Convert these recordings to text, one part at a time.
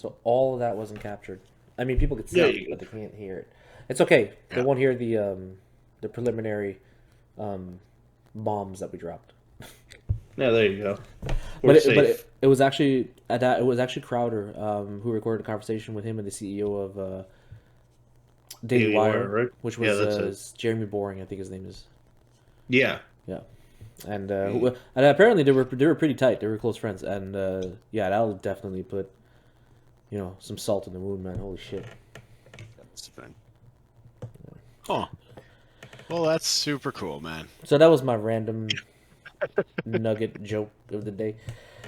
So all of that wasn't captured. I mean, people could see Yeah, it, but they can't hear it. It's okay. They Yeah. won't hear the preliminary bombs that we dropped. yeah, there you go. But We're it, safe. but it was actually at that. It was actually Crowder who recorded a conversation with him and the CEO of Daily Daily Wire, Wire, right? which Yeah, was that's it. Jeremy Boring, I think his name is. Yeah. Yeah, and and apparently they were pretty tight. They were close friends, and yeah, that'll definitely put some salt in the wound, man. Holy shit. That's the thing. Huh. Well, that's super cool, man. So that was my random nugget joke of the day.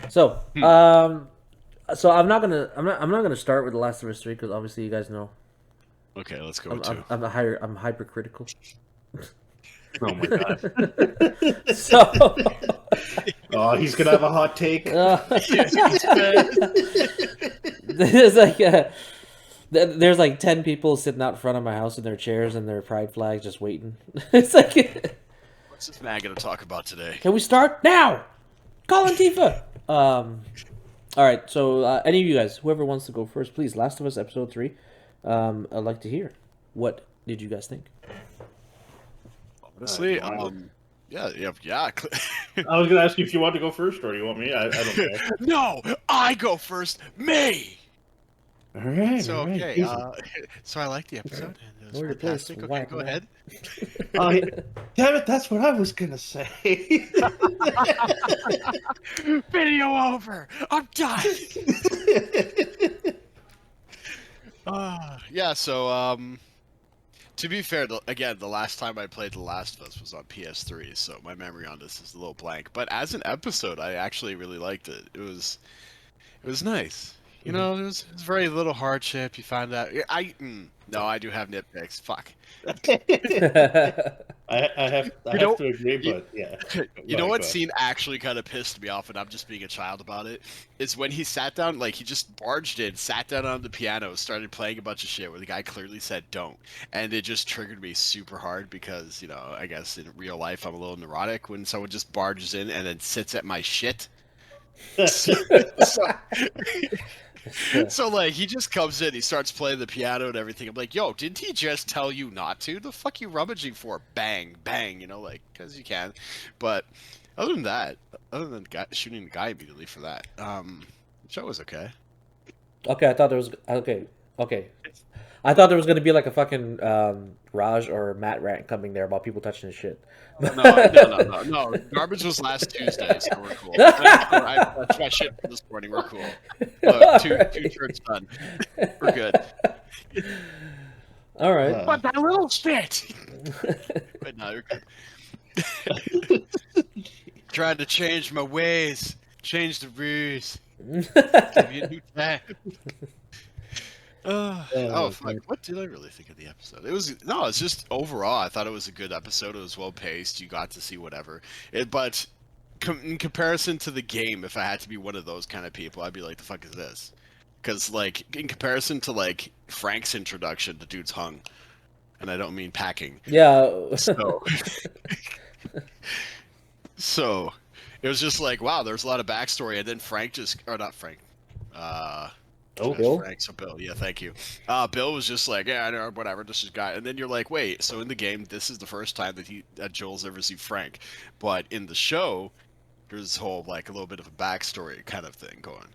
So so I'm not gonna start with The Last of Us 3 because obviously you guys know Okay, let's go with two. I'm hypercritical. Oh my god. So Oh, he's gonna have a hot take. there's like there's like 10 people sitting out front of my house in their chairs and their pride flags just waiting. It's like, What's this man going to talk about today? can we start now? Call Antifa. All right. So any of you guys, whoever wants to go first, please. Last of Us episode 3. I'd like to hear. What did you guys think? Honestly, wow. yeah. I was gonna ask you if you want to go first or you want me. I don't care. No, I go first. Me. All right. So all right. okay, Easy. So I liked the episode. And it was Know your place, fantastic. Okay, whack go man. ahead. Oh, yeah. Damn it! That's what I was gonna say. Video over. I'm done. Yeah. So to be fair, again, the last time I played The Last of Us was on PS3, so my memory on this is a little blank. But as an episode, I actually really liked it. It was nice. You know, it was very little hardship. You find out. No, I do have nitpicks. Fuck. I have to agree, but yeah. You know what scene actually kind of pissed me off, and I'm just being a child about it, is when he sat down, like he just barged in, sat down on the piano, started playing a bunch of shit where the guy clearly said don't, and it just triggered me super hard because, you know, I guess in real life I'm a little neurotic when someone just barges in and then sits at my shit. So like he just comes in, he starts playing the piano and everything. I'm like, yo, didn't he just tell you not to? The fuck you rummaging for? Bang, bang, you know, like because you can. But other than that, other than shooting the guy immediately for that, the show was okay. Okay, I thought there was okay. I thought there was gonna be like a fucking Raj or Matt rant coming there about people touching his shit. No. Garbage was last Tuesday, so we're cool. I touched my shit this morning. We're cool. Look, two shirts done. We're good. All right. But that little shit. But no, you're good. Trying to change my ways, change the rules. Give you a new time. Fuck. What did I really think of the episode? It's just overall, I thought it was a good episode. It was well paced. You got to see whatever. But in comparison to the game, if I had to be one of those kind of people, I'd be like, the fuck is this? Because, like, in comparison to, like, Frank's introduction, the dude's hung. And I don't mean packing. Yeah. So, it was just like, wow, there's a lot of backstory. And then Frank or not Frank. Bill? Frank, so Bill, yeah, thank you. Bill was just like, yeah, I know, whatever, this is guy. And then you're like, wait, so in the game, this is the first time that Joel's ever seen Frank. But in the show, there's this whole, like, a little bit of a backstory kind of thing going.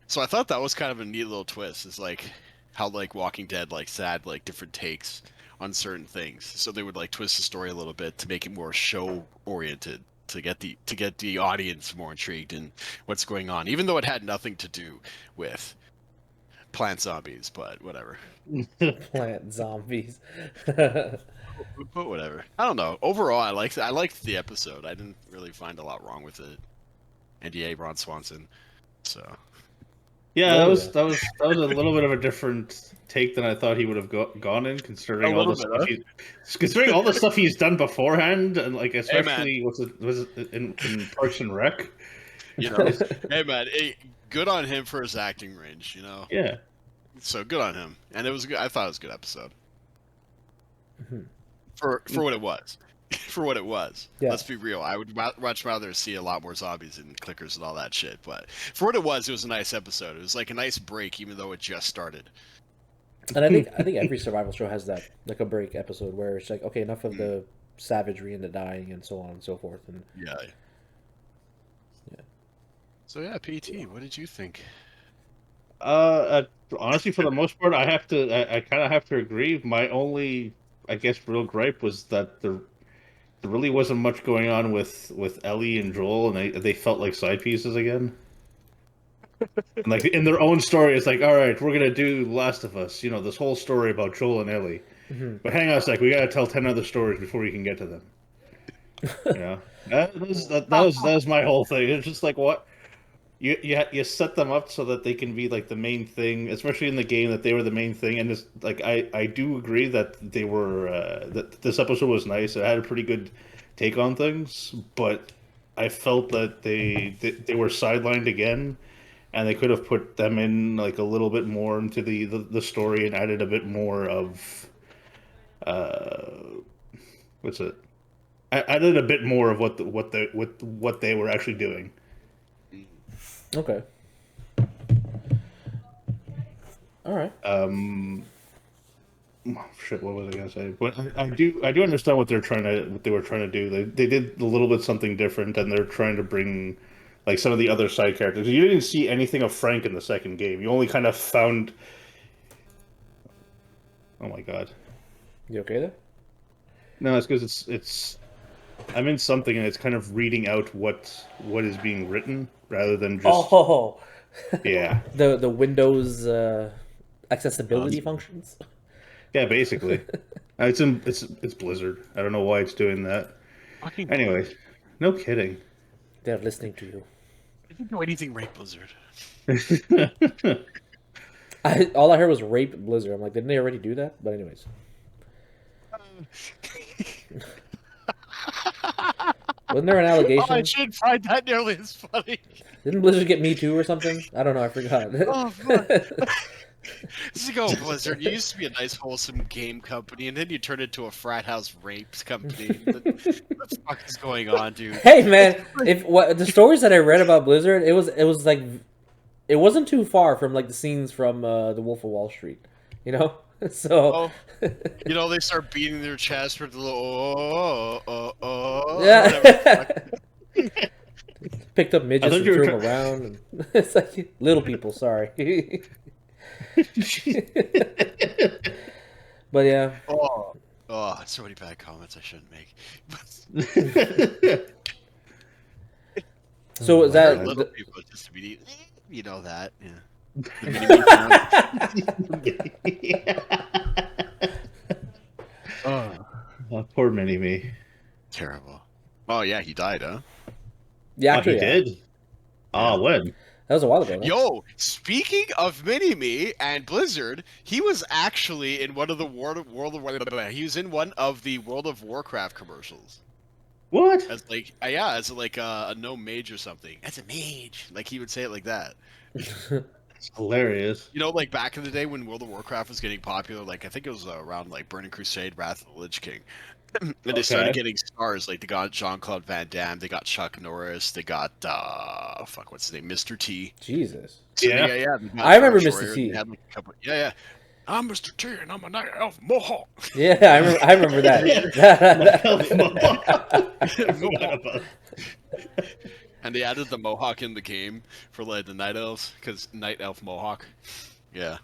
So I thought that was kind of a neat little twist. It's like how, like, Walking Dead, like, had, like, different takes on certain things. So they would, like, twist the story a little bit to make it more show-oriented. To get the audience more intrigued in what's going on, even though it had nothing to do with plant zombies, but whatever. Plant zombies. But whatever. I don't know. Overall, I liked the episode. I didn't really find a lot wrong with it. NDA Ron Swanson. So. Yeah, that was a little bit of a different take than I thought he would have gone in, considering all the stuff he's done beforehand, and like especially was it in Parks and Rec. You know, hey man, good on him for his acting range. You know. Yeah. So good on him, and it was good. I thought it was a good episode. For what it was. for what it was. Yeah. Let's be real. I would much rather see a lot more zombies and clickers and all that shit. But for what it was a nice episode. It was like a nice break, even though it just started. And I think every survival show has that, like a break episode where it's like, okay, enough of the savagery and the dying and so on and so forth. And yeah. So yeah, PT, what did you think? Honestly, for the most part, I kind of have to agree. My only, I guess, real gripe was that there really wasn't much going on with Ellie and Joel, and they felt like side pieces again. And like in their own story, it's like, all right, we're gonna do Last of Us, this whole story about Joel and Ellie. Mm-hmm. But hang on a sec, we gotta tell 10 other stories before we can get to them. That was my whole thing. It's just like, what? You set them up so that they can be like the main thing, especially in the game, that they were the main thing. And this, like, I do agree that they were that this episode was nice. It had a pretty good take on things, but I felt that they were sidelined again, and they could have put them in like a little bit more into the story and added a bit more of what's it? I added a bit more of what they were actually doing. Okay. All right. Shit. What was I gonna say? But I do understand what they were trying to do. They did a little bit something different, and they're trying to bring like some of the other side characters. You didn't see anything of Frank in the second game. You only kind of found. Oh my god. You okay there? No, it's because it's. I'm in something, and it's kind of reading out what is being written rather than just. Oh. Yeah. the Windows accessibility functions. Yeah, basically. It's Blizzard. I don't know why it's doing that. Anyways, no kidding. They're listening to you. I didn't know anything right, Blizzard. All I heard was rape Blizzard. I'm like, didn't they already do that? But anyways. Wasn't there an allegation? Oh, I should find that nearly as funny. Didn't Blizzard get Me Too or something? I don't know. I forgot. Oh, fuck. This is go, Blizzard. You used to be a nice, wholesome game company, and then you turned into a frat house rapes company. What the fuck is going on, dude? Hey, man, the stories that I read about Blizzard, it was like, it wasn't too far from like the scenes from The Wolf of Wall Street, So, they start beating their chest with the little yeah. Picked up midgets and threw them around. And it's like little people. Sorry. But yeah. Oh, so many bad comments I shouldn't make. So is that little people just be, that, yeah. Poor Mini-Me. Terrible. Oh yeah, he died, huh? Yeah, actually, he did. Oh, when? That was a while ago. Huh? Yo, speaking of Mini-Me and Blizzard, he was actually in one of the World of Warcraft commercials. What? As like a no mage or something. As a mage, like he would say it like that. It's hilarious. Like back in the day when World of Warcraft was getting popular, like I think it was around like Burning Crusade, Wrath of the Lich King. And they started getting stars, like they got Jean-Claude Van Damme, they got Chuck Norris, they got what's his name, Mr. T. Jesus. So, yeah. I remember Mr. T. Had, like, a couple, yeah. I'm Mr. T, and I'm a night elf Mohawk. Yeah, I remember that. And they added the Mohawk in the game for like the night elves, because night elf Mohawk. Yeah.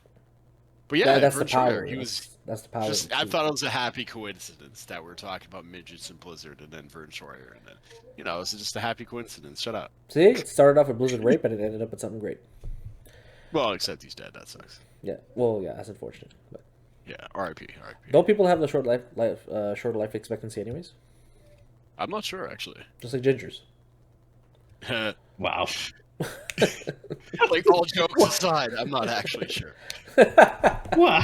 But yeah, that's the power. He was. That's the power. I thought it was a happy coincidence that we're talking about midgets and Blizzard, and then Vern Troyer, and then it was just a happy coincidence. Shut up. See, it started off with Blizzard rape, and it ended up with something great. Well, except he's dead. That sucks. Yeah. Well, yeah, that's unfortunate. But... Yeah. R.I.P. Don't people have the short life expectancy, anyways? I'm not sure, actually. Just like gingers. Wow. Like all jokes aside, I'm not actually sure. Wow.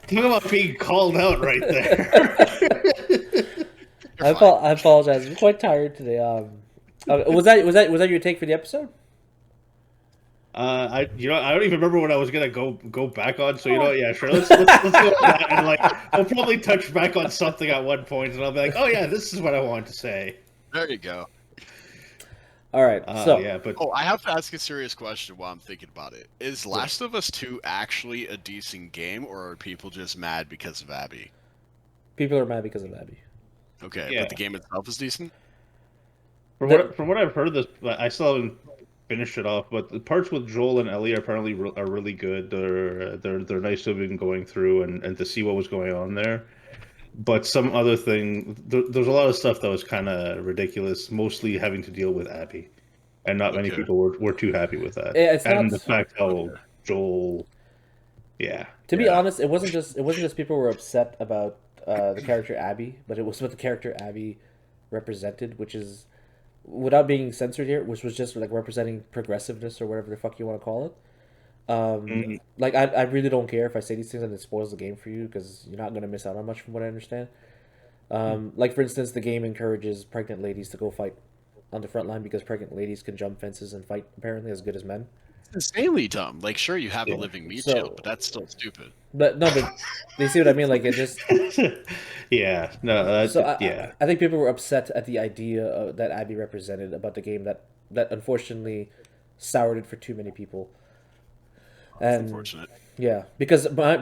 Talk about being called out right there. I apologize. I'm quite tired today. Was that your take for the episode? I don't even remember what I was gonna go back on. So yeah, sure. Let's go with that, and like I'll probably touch back on something at one point, and I'll be like, oh yeah, this is what I wanted to say. There you go. All right, so yeah, but I have to ask a serious question while I'm thinking about it. Is Last of Us 2 actually a decent game, or are people just mad because of Abby? people are mad because of Abby. Okay, Yeah. but the game itself is decent. From what I've heard of this, I still haven't finished it off. But the parts with Joel and Ellie apparently are really good. They're nice to have been going through and to see what was going on there. But some other thing, there's a lot of stuff that was kind of ridiculous, mostly having to deal with Abby, and not many Okay. people were too happy with that. It's and not- the fact how Joel, To be yeah. honest, it wasn't just people were upset about the character Abby, but it was what the character Abby represented, which is, without being censored here, which was just like representing progressiveness or whatever the fuck you want to call it. Like I really don't care if I say these things and it spoils the game for you, because you're not going to miss out on much from what I understand. Like for instance, the game encourages pregnant ladies to go fight on the front line because pregnant ladies can jump fences and fight apparently as good as men. It's insanely dumb. Like, sure, you have a living meat So- shield, but that's still stupid. But no, but you see what I mean? Like it just. Yeah, no, So yeah. I think people were upset at the idea that Abby represented about the game that unfortunately soured it for too many people. And Unfortunate. yeah, because my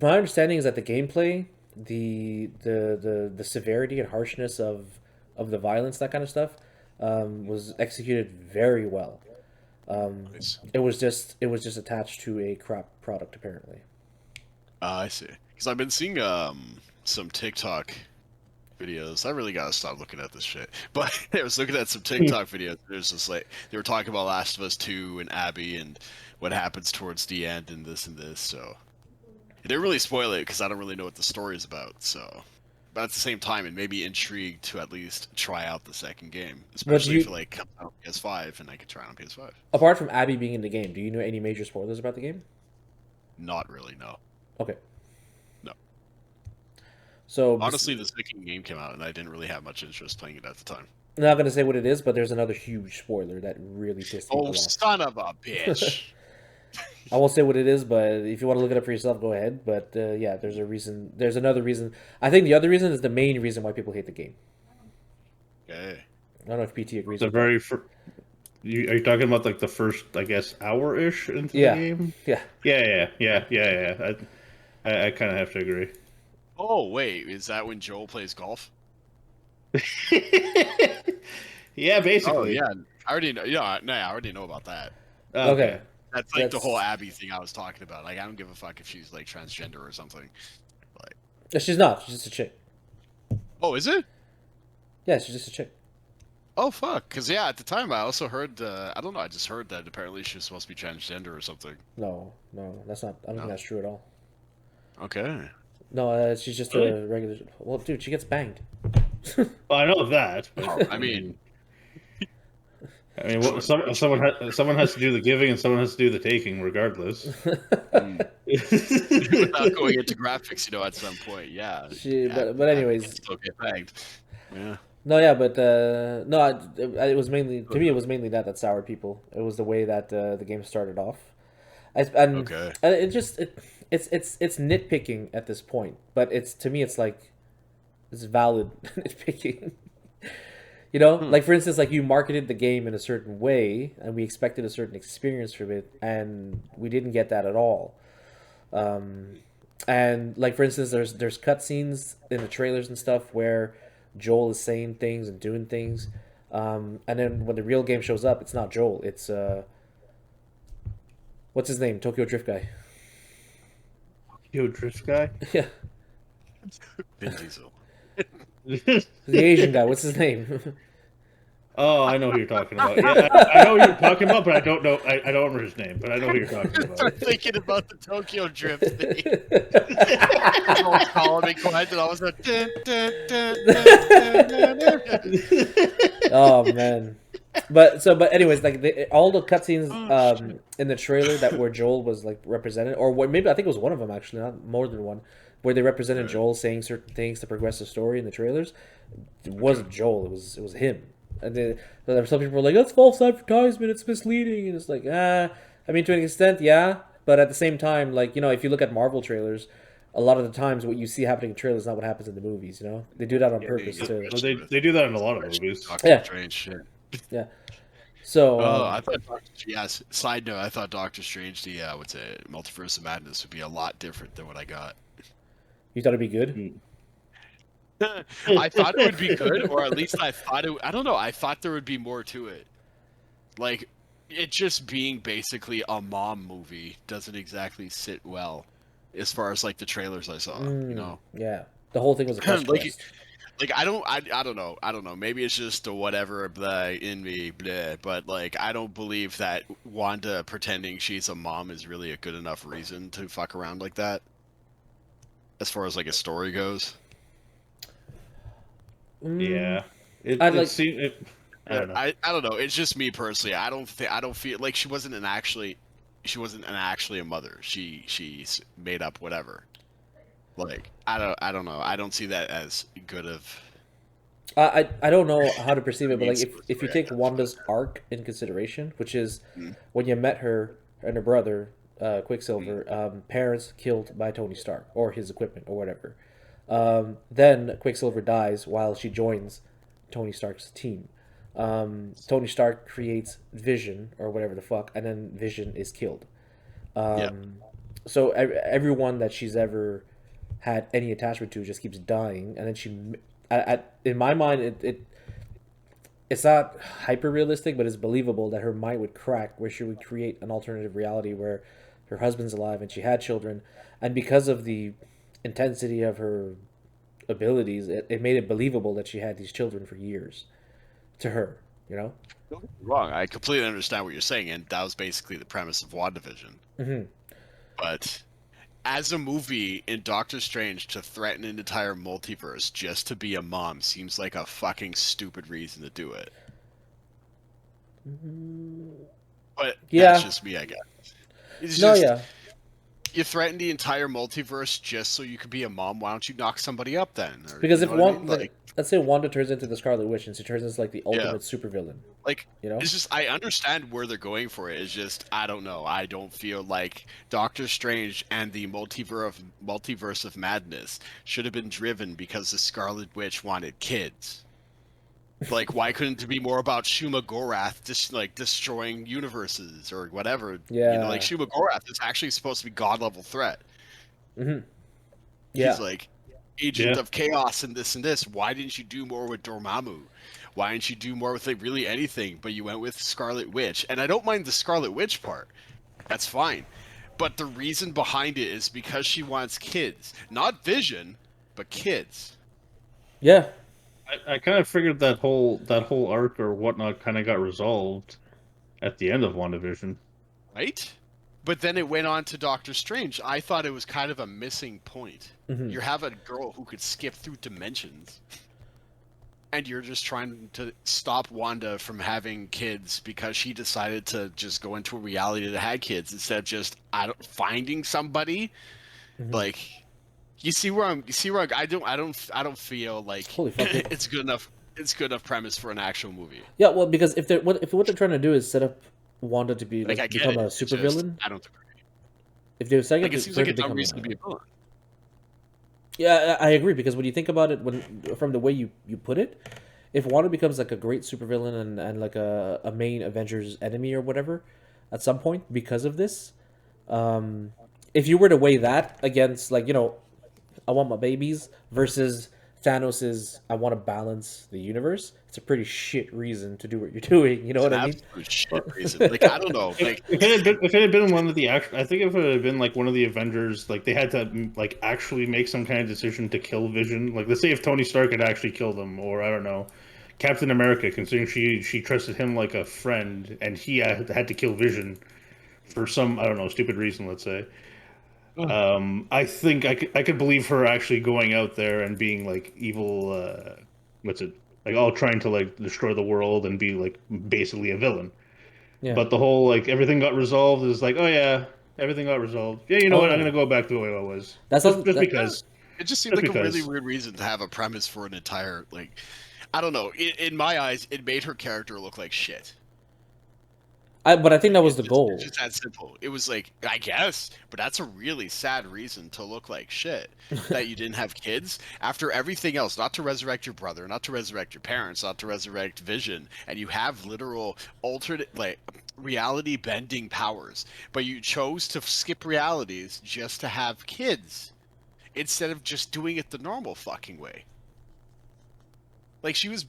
understanding is that the gameplay, the severity and harshness of the violence, that kind of stuff, was executed very well. Nice. It was just attached to a crap product apparently. I see. Because I've been seeing some TikTok videos. I really gotta stop looking at this shit. But I was looking at some TikTok videos. There's just like they were talking about Last of Us 2 and Abby and what happens towards the end and this and this. So it didn't really spoil it because I don't really know what the story is about. So, but at the same time, it made me intrigued to at least try out the second game, especially if it like comes out on PS5 and I could try it on PS5. Apart from Abby being in the game, do you know any major spoilers about the game? Not really, no. Okay. No. So Honestly, the second game came out and I didn't really have much interest playing it at the time. I'm not gonna say what it is, but there's another huge spoiler that really pissed people Oh, off. son of a bitch! I won't say what it is, but if you want to look it up for yourself, go ahead. But yeah, there's a reason. There's another reason. I think the other reason is the main reason why people hate the game. Okay. I don't know if PT agrees. The with very first. Are you talking about like the first, I guess, hour-ish into Yeah. the game? Yeah. Yeah. I kind of have to agree. Oh wait, is that when Joel plays golf? Yeah, basically. Oh yeah, I already know. Yeah, no, I already know about that. Okay. That's like the That's- whole Abby thing I was talking about. Like, I don't give a fuck if she's like transgender or something. She's not. She's just a chick. Oh, is it? Yeah, she's just a chick. Oh fuck! Because yeah, at the time I also heard. I don't know. I just heard that apparently she's supposed to be transgender or something. No, that's not. I don't think that's true at all. Okay. No, she's just Really? a regular. Well, dude, she gets banged. Well, I know that. But, Oh, I mean, someone has to do the giving and someone has to do the taking, regardless. without going into graphics, you know, at some point, yeah. But anyways, still get banged. Yeah. no, yeah, but no, it was mainly to me. It was mainly that soured people. It was the way that the game started off. Okay. And it's nitpicking at this point, but to me it's like it's valid nitpicking. You know, like for instance, like you marketed the game in a certain way, and we expected a certain experience from it, and we didn't get that at all. And like for instance, there's cutscenes in the trailers and stuff where Joel is saying things and doing things, and then when the real game shows up, it's not Joel. It's what's his name? Tokyo Drift guy. Yo, Drift guy. Yeah, Vin Diesel. the Asian guy. What's his name? Oh, I know who you're talking about. Yeah, I know who you're talking about, but I don't know. I don't remember his name, but I know who you're talking about. I'm thinking about the Tokyo Drift thing. Calling me quiet, and all of a sudden, Oh man. But anyways, like all the cutscenes in the trailer that where Joel was like represented, or what, maybe I think it was one of them actually, not more than one, where they represented Joel saying certain things to progress the story in the trailers. It wasn't Joel. It was him. And then some people were like, "That's false advertisement. It's misleading." And it's like, I mean, to an extent, yeah. But at the same time, like, if you look at Marvel trailers, a lot of the times what you see happening in trailers is not what happens in the movies. They do that on purpose too. Well, they do that in a lot of movies. Yeah. Strange shit. Yeah. So. I thought. Yes. Side note: I thought Doctor Strange, the Multiverse of Madness, would be a lot different than what I got. You thought it'd be good? I thought it would be good, or at least I thought it. I don't know. I thought there would be more to it. Like, it just being basically a mom movie doesn't exactly sit well, as far as like the trailers I saw. Yeah, the whole thing was a quest. Like I don't know. Maybe it's just a whatever blah in me, blah, but like I don't believe that Wanda pretending she's a mom is really a good enough reason to fuck around like that. As far as like a story goes. Yeah, I don't know. I don't know. It's just me personally. I don't feel like she wasn't actually a mother. She's made up whatever. Like I don't know. I don't see that as good of. I don't know how to perceive it, but like if you take Wanda's arc in consideration, which is when you met her and her brother, Quicksilver, parents killed by Tony Stark or his equipment or whatever. Then Quicksilver dies while she joins Tony Stark's team. Tony Stark creates Vision or whatever the fuck, and then Vision is killed. So everyone that she's ever had any attachment to just keeps dying, and then she, in my mind, it's not hyper realistic, but it's believable that her mind would crack, where she would create an alternative reality where her husband's alive and she had children, and because of the intensity of her abilities, it made it believable that she had these children for years to her, Don't get me wrong. I completely understand what you're saying, and that was basically the premise of WandaVision. Mm-hmm. But as a movie in Doctor Strange to threaten an entire multiverse just to be a mom seems like a fucking stupid reason to do it. But that's just me, I guess. You threaten the entire multiverse just so you could be a mom. Why don't you knock somebody up then? Or, because if let's say Wanda turns into the Scarlet Witch and she turns into like the ultimate supervillain. Like, it's just, I understand where they're going for it. It's just, I don't know. I don't feel like Doctor Strange and the multiverse of madness should have been driven because the Scarlet Witch wanted kids. Like, why couldn't it be more about Shuma Gorath just like destroying universes or whatever? Yeah. Like Shuma Gorath is actually supposed to be god-level threat. Mm-hmm. Yeah. He's like agent of chaos and this. Why didn't you do more with Dormammu? Why didn't you do more with like really anything? But you went with Scarlet Witch. And I don't mind the Scarlet Witch part. That's fine. But the reason behind it is because she wants kids. Not Vision, but kids. Yeah. I kind of figured that whole arc or whatnot kind of got resolved at the end of WandaVision. Right? But then it went on to Doctor Strange. I thought it was kind of a missing point. Mm-hmm. You have a girl who could skip through dimensions. And you're just trying to stop Wanda from having kids because she decided to just go into a reality that had kids instead of just finding somebody. Mm-hmm. Like, you see where I don't feel like it's good enough. It's good enough premise for an actual movie. Yeah, well, because if what they're trying to do is set up Wanda to be like become a supervillain, I don't agree. If they were saying it seems like it's a reason to be a villain. Yeah, I agree, because when you think about it, from the way you put it, if Wanda becomes like a great supervillain and like a main Avengers enemy or whatever, at some point because of this, if you were to weigh that against like I want my babies versus Thanos's I want to balance the universe, it's a pretty shit reason to do what you're doing. You know what I mean? Shit reason. Like, I don't know. Like, if it had been one of the I think if it had been like one of the Avengers, like they had to like actually make some kind of decision to kill Vision. Like, let's say if Tony Stark had actually killed him, or I don't know, Captain America, considering she trusted him like a friend, and he had to kill Vision for some, I don't know, stupid reason. Let's say. I think I could believe her actually going out there and being like evil. Like all trying to like destroy the world and be like basically a villain. Yeah. But the whole like everything got resolved is like, oh yeah, everything got resolved. Yeah, you know what? I'm gonna go back to the way I was. That's just because. It just seemed like a really weird reason to have a premise for an entire like. I don't know. In my eyes, it made her character look like shit. But I think that was the goal. It's just that simple. It was like, I guess, but that's a really sad reason to look like shit. That you didn't have kids after everything else, not to resurrect your brother, not to resurrect your parents, not to resurrect Vision, and you have literal alternate, like, reality bending powers, but you chose to skip realities just to have kids instead of just doing it the normal fucking way. Like, she was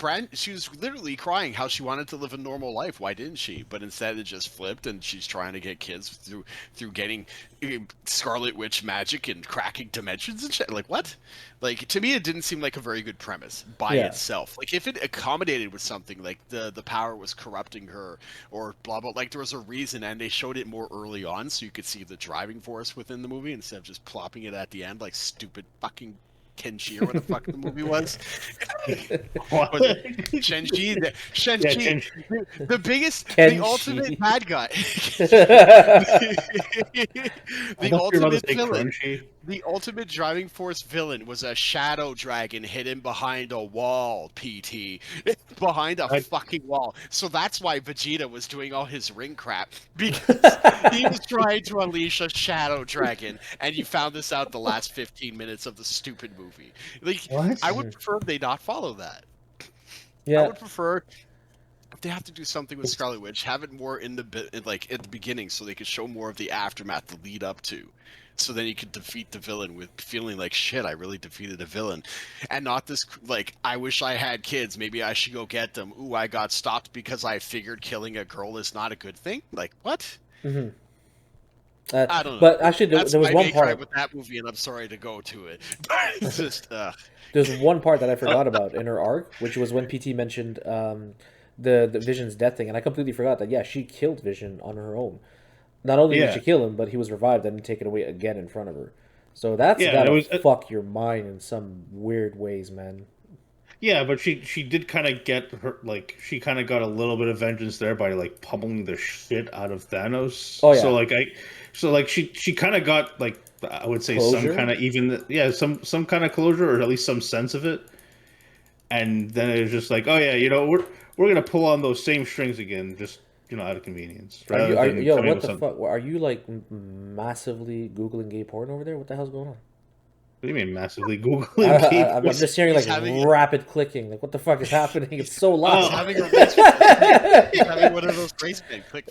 literally crying how she wanted to live a normal life. Why didn't she? But instead it just flipped, and she's trying to get kids through getting Scarlet Witch magic and cracking dimensions and shit. Like, what? Like, to me, it didn't seem like a very good premise by itself. Like, if it accommodated with something, like the power was corrupting her or blah blah, like there was a reason, and they showed it more early on so you could see the driving force within the movie instead of just plopping it at the end like stupid fucking Kenshi or what the fuck the movie was. Was it Shenji? Shenji, the biggest, Kenshi. the ultimate bad guy. The ultimate villain. The ultimate driving force villain was a shadow dragon hidden behind a wall, PT. Behind a fucking wall. So that's why Vegeta was doing all his ring crap. Because he was trying to unleash a shadow dragon. And you found this out the last 15 minutes of the stupid movie. Like, what? I would prefer they not follow that. Yeah. I would prefer, if they have to do something with Scarlet Witch, have it more in the like at the beginning, so they could show more of the aftermath, the lead up to. So then you could defeat the villain with feeling like, shit, I really defeated a villain. And not this, like, I wish I had kids, maybe I should go get them. Ooh, I got stopped because I figured killing a girl is not a good thing? Like, what? Mm-hmm. I don't know. But actually, there was one part with that movie, and I'm sorry to go to it. It's just, There's one part that I forgot about in her arc, which was when PT mentioned the Vision's death thing, and I completely forgot that, yeah, she killed Vision on her own. Not only did she kill him, but he was revived and taken away again in front of her. So that's gotta fuck your mind in some weird ways, man. Yeah, but she did kind of get her, like, she kind of got a little bit of vengeance there by, like, pummeling the shit out of Thanos. Oh, yeah. So she kind of got, like, I would say closure? Some kind of some kind of closure, or at least some sense of it. And then it was just like, oh yeah, we're gonna pull on those same strings again, just out of convenience. What the fuck? Are you like massively googling gay porn over there? What the hell's going on? What do you mean massively googling gay porn? I'm just hearing like rapid clicking. Like, what the fuck is happening? It's so loud. He's having one of those race men click.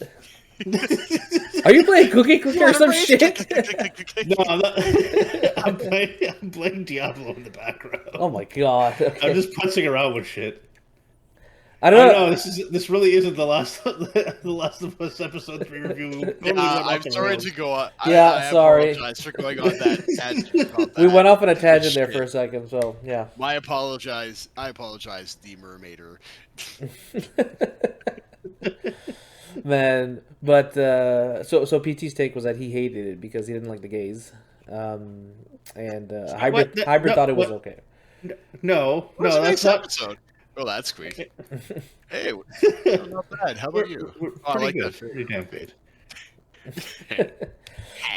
Are you playing Cookie Clicker or some shit? No, I'm not. I'm playing Diablo in the background. Oh my god! Okay. I'm just putzing around with shit. I don't know. This really isn't the last of Us episode 3 review. I'm sorry to go on. I sorry. Apologize for going on that tangent. We went off on a tangent there for a second, so yeah. I apologize, the Mermaider. Man, but so PT's take was that he hated it because he didn't like the gays, and Hybrid thought it was okay. No, that's not. Episode? Oh, that's sweet. Hey, not bad. How about you? I like that. Pretty damn good.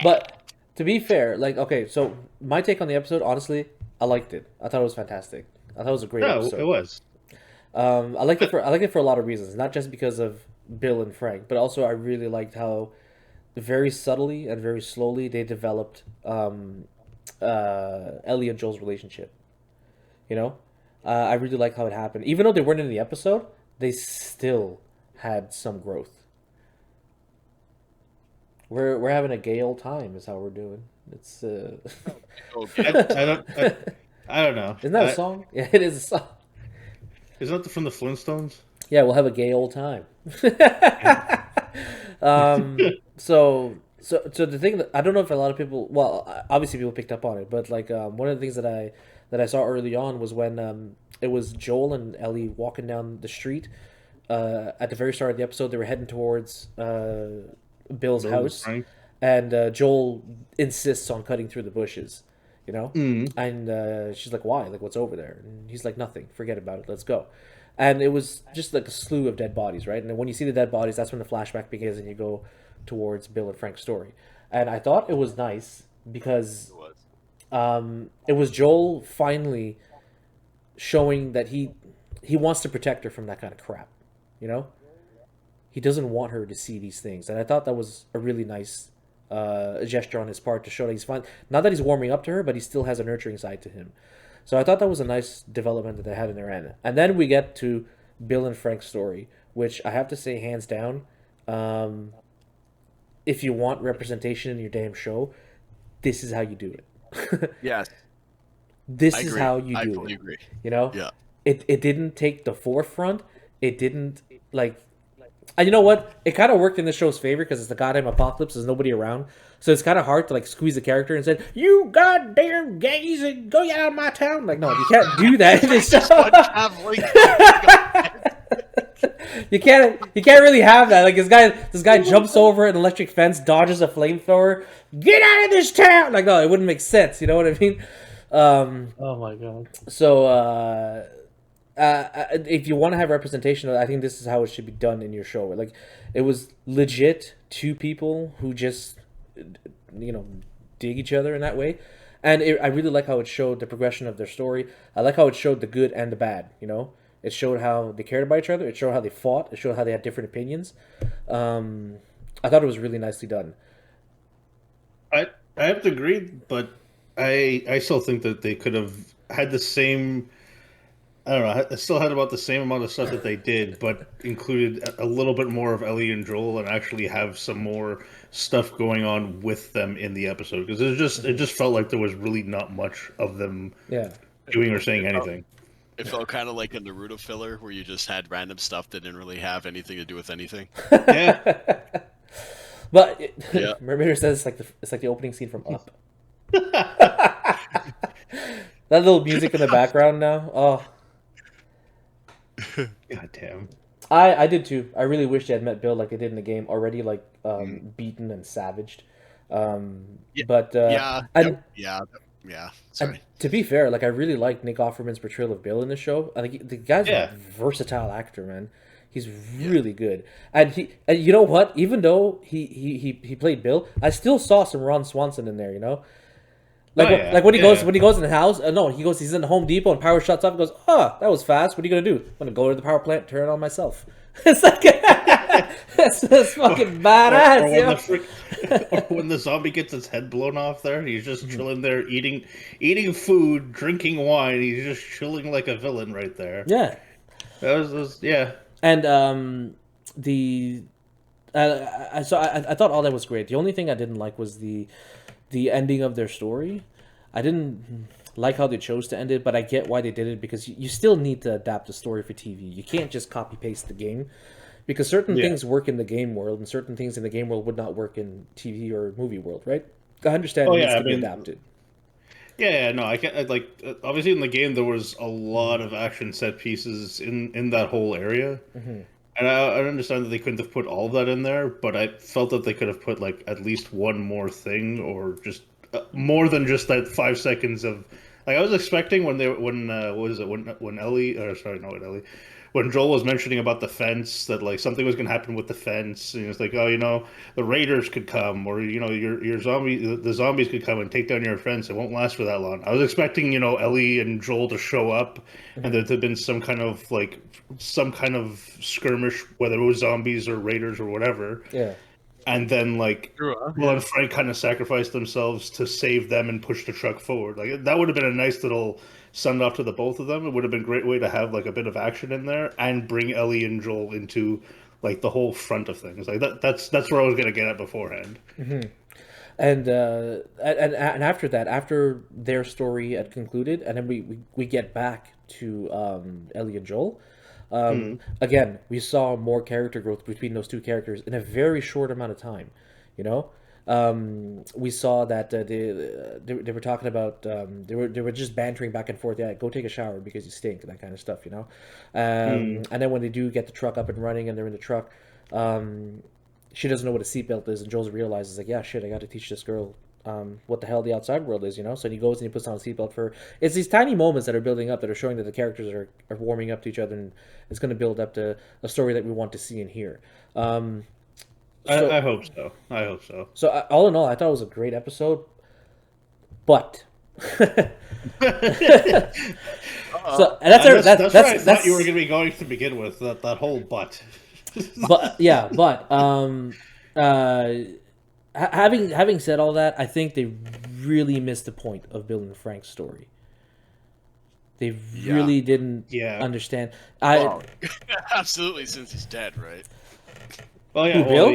But to be fair, like, okay, so my take on the episode, honestly, I liked it. I thought it was fantastic. I thought it was a great episode. It was. I liked it for a lot of reasons, not just because of Bill and Frank, but also I really liked how very subtly and very slowly they developed Ellie and Joel's relationship. I really like how it happened. Even though they weren't in the episode, they still had some growth. We're having a gay old time is how we're doing. It's I don't know. Isn't that a song? Yeah, it is a song. Isn't that from the Flintstones? Yeah, we'll have a gay old time. So the thing that I don't know if a lot of people, well, obviously people picked up on it, but like one of the things that I saw early on was when it was Joel and Ellie walking down the street. At the very start of the episode, they were heading towards Bill's house, right? And Joel insists on cutting through the bushes, and she's like, "Why? Like, what's over there?" And he's like, "Nothing. Forget about it. Let's go." And it was just like a slew of dead bodies, right? And when you see the dead bodies, that's when the flashback begins, and you go towards Bill and Frank's story. And I thought it was nice because it was Joel finally showing that he he wants to protect her from that kind of crap, you know. He doesn't want her to see these things, and I thought that was a really nice gesture on his part to show that he's fine. Not that he's warming up to her, but he still has a nurturing side to him. So I thought that was a nice development that they had in their end. And then we get to Bill and Frank's story, which I have to say, hands down, if you want representation in your damn show, this is how you do it. Yes. This is how you do fully it. Agree. You know? Yeah. It didn't take the forefront. It didn't, like... And you know what? It kind of worked in the show's favor because it's the goddamn apocalypse. There's nobody around. So it's kind of hard to, like, squeeze the character and say, you goddamn gays, and go out of my town. Like, no, you can't do that in this show. You can't really have that. Like, this guy jumps over an electric fence, dodges a flamethrower. Get out of this town! Like, no, it wouldn't make sense. You know what I mean? Oh my god. So, if you want to have representation, I think this is how it should be done in your show. Like, it was legit two people who just, you know, dig each other in that way. And I really like how it showed the progression of their story. I like how it showed the good and the bad, you know? It showed how they cared about each other. It showed how they fought. It showed how they had different opinions. I thought it was really nicely done. I have to agree, but I still think that they could have had the same... I don't know. I still had about the same amount of stuff that they did, but included a little bit more of Ellie and Joel, and actually have some more stuff going on with them in the episode. Because it just felt like there was really not much of them doing or saying anything. It felt kind of like a Naruto filler, where you just had random stuff that didn't really have anything to do with anything. Yeah. But Mermaider says it's like the opening scene from Up. That little music in the background now. Oh. God damn. I did too. I really wish they had met Bill like they did in the game, already like beaten and savaged. But sorry. To be fair, like I really like Nick Offerman's portrayal of Bill in the show. I think the guy's a versatile actor, man. He's really good. And you know what? Even though he played Bill, I still saw some Ron Swanson in there, you know? Like when he goes in the house, he's in the Home Depot and power shuts off and goes, that was fast. What are you gonna do? I'm gonna go to the power plant, turn it on myself. It's like that's fucking badass. Or when the zombie gets his head blown off there, he's just chilling there eating food, drinking wine. He's just chilling like a villain right there. Yeah. That was And I thought all that was great. The only thing I didn't like was the ending of their story. I didn't like how they chose to end it, but I get why they did it, because you still need to adapt the story for TV. You can't just copy paste the game, because certain things work in the game world and certain things in the game world would not work in TV or movie world, right? I understand it needs to be adapted. Yeah, no, I can't. Like, obviously in the game there was a lot of action set pieces in that whole area. And I understand that they couldn't have put all of that in there, but I felt that they could have put like at least one more thing, or just more than just that 5 seconds of. Like, I was expecting when Joel was mentioning about the fence, that like something was going to happen with the fence, and it's like, oh, you know, the raiders could come, or you know, the zombies could come and take down your fence. It won't last for that long. I was expecting, you know, Ellie and Joel to show up, and there to have been some kind of skirmish, whether it was zombies or raiders or whatever. Yeah. And then, like, Will and Frank kind of sacrificed themselves to save them and push the truck forward. Like, that would have been a nice little send off to the both of them. It would have been a great way to have like a bit of action in there and bring Ellie and Joel into like the whole front of things. Like that's where I was gonna get at beforehand. And after that, after their story had concluded, and then we get back to Ellie and Joel. Again, we saw more character growth between those two characters in a very short amount of time. You know, we saw that they were talking about they were just bantering back and forth. Yeah, go take a shower because you stink, that kind of stuff. You know, and then when they do get the truck up and running and they're in the truck, she doesn't know what a seatbelt is, and Joel realizes like, yeah, shit, I got to teach this girl what the hell the outside world is, you know. So he goes and he puts on a seatbelt for her. It's these tiny moments that are building up, that are showing that the characters are warming up to each other, and it's going to build up to a story that we want to see and hear. I hope so. I hope so. So all in all, I thought it was a great episode, but So and that's where I thought you were going to be going to begin with, that whole but. But yeah, but having said all that, I think they really missed the point of Bill and Frank's story. They really didn't understand. Absolutely, since he's dead, right? Oh yeah, Bill?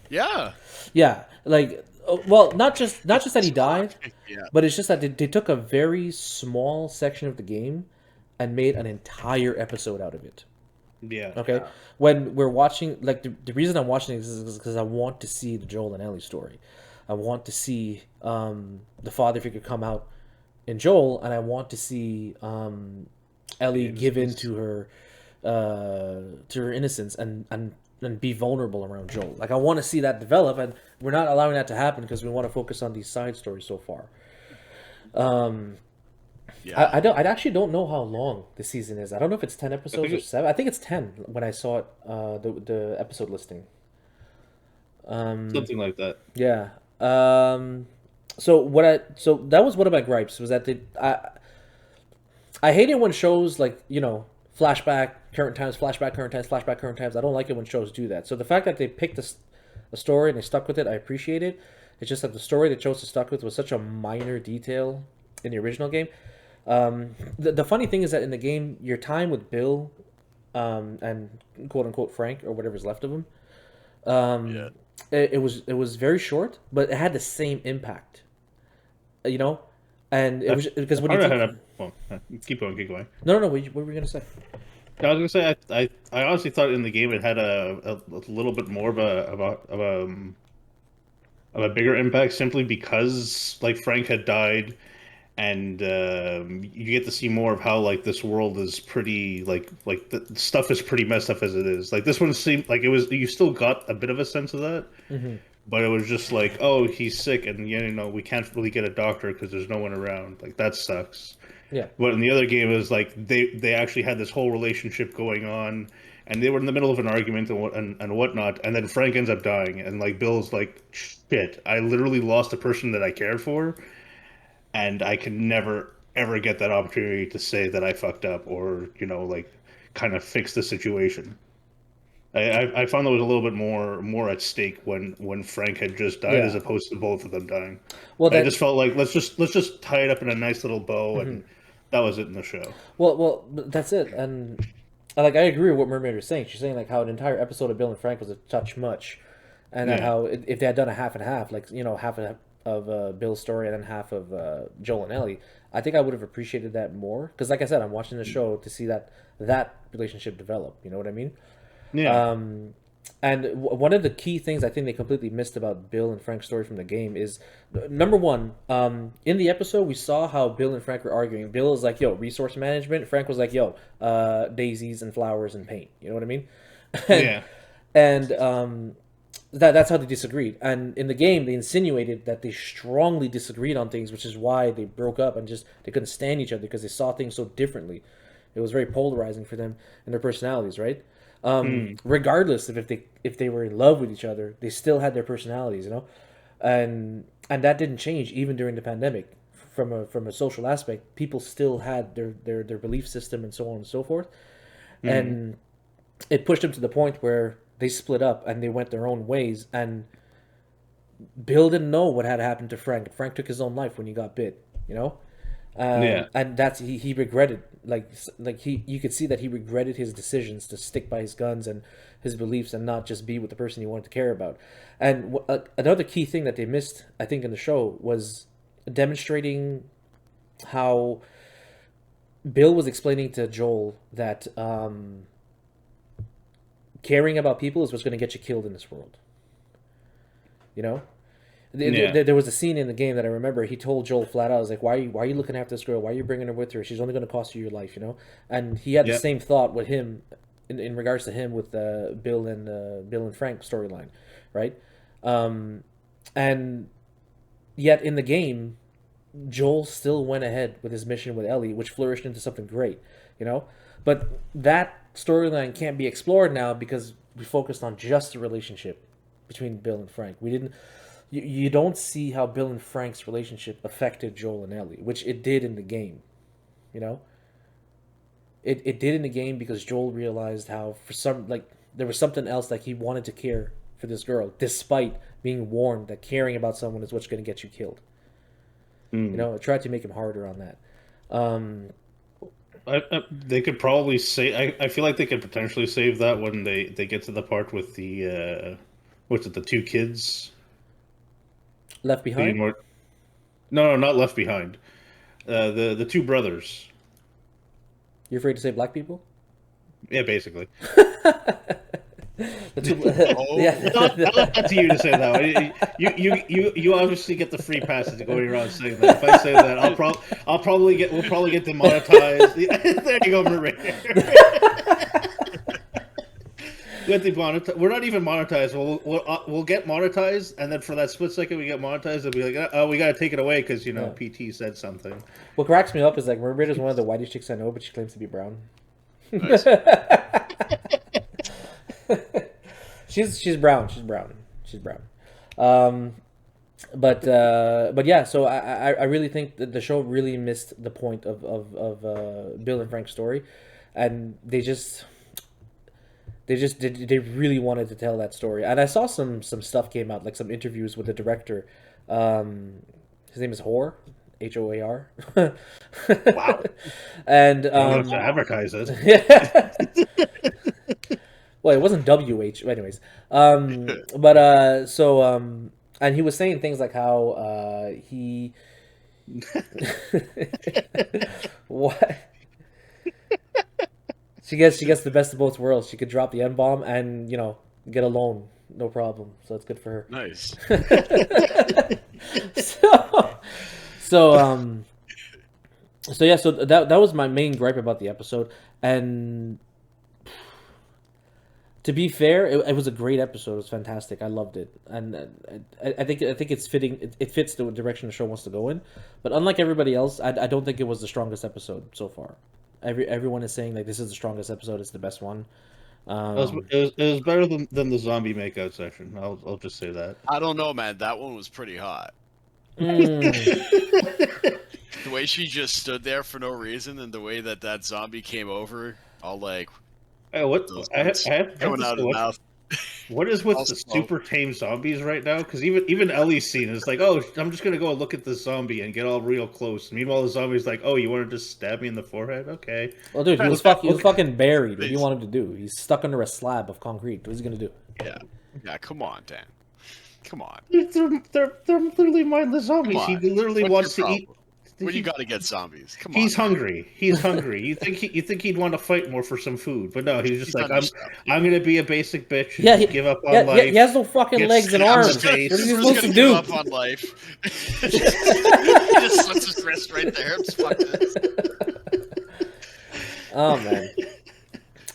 Yeah. Yeah, like, well, not just that he died, Yeah. but it's just that they took a very small section of the game and made an entire episode out of it. Yeah. Okay. Yeah. When we're watching, like, the reason I'm watching this is because I want to see the Joel and Ellie story. I want to see the father figure come out in Joel, and I want to see Ellie give in to her innocence and be vulnerable around Joel. Like, I want to see that develop, and we're not allowing that to happen because we want to focus on these side stories so far. Yeah. I actually don't know how long the season is. I don't know if it's 10 episodes or 7. I think it's 10 when I saw it, the episode listing. Something like that. Yeah. So that was one of my gripes, was that I hate it when shows, like, flashback current times, flashback current times, flashback current times. I don't like it when shows do that. So the fact that they picked a story and they stuck with it, I appreciate it. It's just that the story they chose to stuck with was such a minor detail in the original game. The funny thing is that in the game, your time with Bill and quote unquote Frank, or whatever's left of him, it was very short, but it had the same impact. And it was because when keep going. No. What were we gonna say? I was gonna say I honestly thought in the game it had a little bit more of a bigger impact, simply because, like, Frank had died, and you get to see more of how, like, this world is pretty, like the stuff is pretty messed up as it is. Like, this one seemed like you still got a bit of a sense of that. Mm-hmm. But it was just like, oh, he's sick, and we can't really get a doctor because there's no one around. Like, that sucks. Yeah. But in the other game, it was like they actually had this whole relationship going on, and they were in the middle of an argument and whatnot, and then Frank ends up dying, and, like, Bill's like, shit, I literally lost a person that I cared for, and I can never ever get that opportunity to say that I fucked up, or like, kind of fix the situation. I found there was a little bit more at stake when Frank had just died, as opposed to both of them dying. Well, I just felt like let's just tie it up in a nice little bow, and that was it in the show. Well, that's it. And, like, I agree with what Mermaider is saying. She's saying, like, how an entire episode of Bill and Frank was a touch much, and that how if they had done a half and half, like, half of Bill's story and then half of Joel and Ellie, I think I would have appreciated that more. Because, like I said, I'm watching the show to see that relationship develop. You know what I mean? Yeah. And one of the key things I think they completely missed about Bill and Frank's story from the game is, number one, in the episode we saw how Bill and Frank were arguing. Bill was like, yo, resource management. Frank was like, yo, daisies and flowers and paint. You know what I mean? And that's how they disagreed. And in the game, they insinuated that they strongly disagreed on things, which is why they broke up and they couldn't stand each other, because they saw things so differently. It was very polarizing for them and their personalities, right? Regardless of if they were in love with each other, they still had their personalities, and that didn't change even during the pandemic. From a social aspect, people still had their belief system and so on and so forth, and it pushed them to the point where they split up and they went their own ways. And Bill didn't know what had happened to Frank. Frank took his own life when he got bit, and that's he regretted, you could see that he regretted his decisions to stick by his guns and his beliefs and not just be with the person he wanted to care about. And another key thing that they missed, I think, in the show was demonstrating how Bill was explaining to Joel that caring about people is what's going to get you killed in this world. There was a scene in the game that I remember. He told Joel flat out, "I was like, why are you looking after this girl? Why are you bringing her with her? She's only going to cost you your life, And he had the same thought with him, in regards to him with Bill and Frank storyline, right? And yet in the game, Joel still went ahead with his mission with Ellie, which flourished into something great, But that storyline can't be explored now because we focused on just the relationship between Bill and Frank. We didn't you don't see how Bill and Frank's relationship affected Joel and Ellie, which it did in the game. You know, it did in the game because Joel realized how for some like there was something else, like he wanted to care for this girl despite being warned that caring about someone is what's going to get you killed. You know, it tried to make him harder on that. They could probably say. I feel like they could potentially save that when they get to the part with the what's it, the two kids Left Behind. No, not Left Behind. The two brothers. You're afraid to say black people? Yeah, basically. Yeah. I'll let that to you to say that. You obviously get the free pass to go around saying that. If I say that, we'll probably get demonetized. There you go, Mermaider. We're not even monetized. We'll get monetized, and then for that split second we get monetized, and be like, oh, we gotta take it away because PT said something. What cracks me up is like Mermaider is one of the whitest chicks I know, but she claims to be brown. Nice. She's brown. But yeah. So I really think that the show really missed the point of Bill and Frank's story, and they really wanted to tell that story. And I saw some stuff came out, like some interviews with the director. His name is Hoar. Hoar. Wow. And you have to advertise it. Yeah. Well, it wasn't WH, anyways. And he was saying things like how he what she gets the best of both worlds. She could drop the N-bomb and get a loan, no problem. So it's good for her. Nice. So yeah, so that was my main gripe about the episode. And to be fair, it was a great episode. It was fantastic. I loved it, and I think it's fitting. It fits the direction the show wants to go in. But unlike everybody else, I don't think it was the strongest episode so far. Everyone is saying like this is the strongest episode. It's the best one. It was better than the zombie makeout session. I'll just say that. I don't know, man. That one was pretty hot. The way she just stood there for no reason, and the way that zombie came over, all like, hey, what? I have coming out of the mouth. What is with the super tame zombies right now? Because even Ellie's scene is like, oh, I'm just gonna go and look at this zombie and get all real close. Meanwhile, the zombie's like, oh, you want to just stab me in the forehead? Okay. Well, dude, he was fucking buried. What do you want him to do? He's stuck under a slab of concrete. What's he gonna do? Yeah. Come on, Dan. Come on. They're literally mindless zombies. He literally wants to eat. What do you got to get zombies? Come on. He's hungry. He's hungry. You think he'd want to fight more for some food, but no, he's just like, I'm gonna be a basic bitch. Yeah, give up on life. He has no fucking legs and arms. What is he supposed to do? Give up on life. He just slits his wrist right there. Just fuck this. Oh man.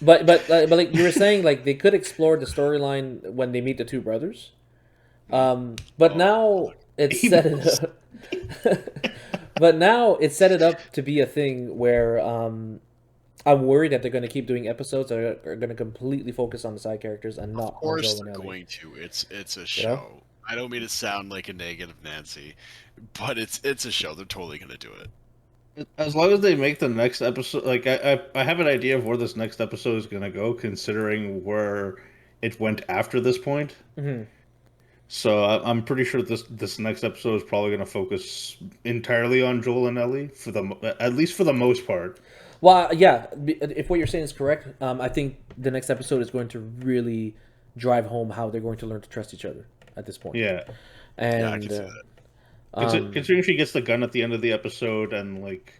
But like you were saying, like they could explore the storyline when they meet the two brothers. But now it's set it up. But now it's set it up to be a thing where I'm worried that they're going to keep doing episodes that are going to completely focus on the side characters and not. Of course they're going to. It's a show. I don't mean to sound like a negative Nancy, but it's a show. They're totally going to do it. As long as they make the next episode, like I have an idea of where this next episode is going to go, considering where it went after this point. Mm-hmm. So I'm pretty sure this next episode is probably going to focus entirely on Joel and Ellie at least for the most part. Well, yeah, if what you're saying is correct, I think the next episode is going to really drive home how they're going to learn to trust each other at this point. Yeah, and I can see that. Considering she gets the gun at the end of the episode, and like,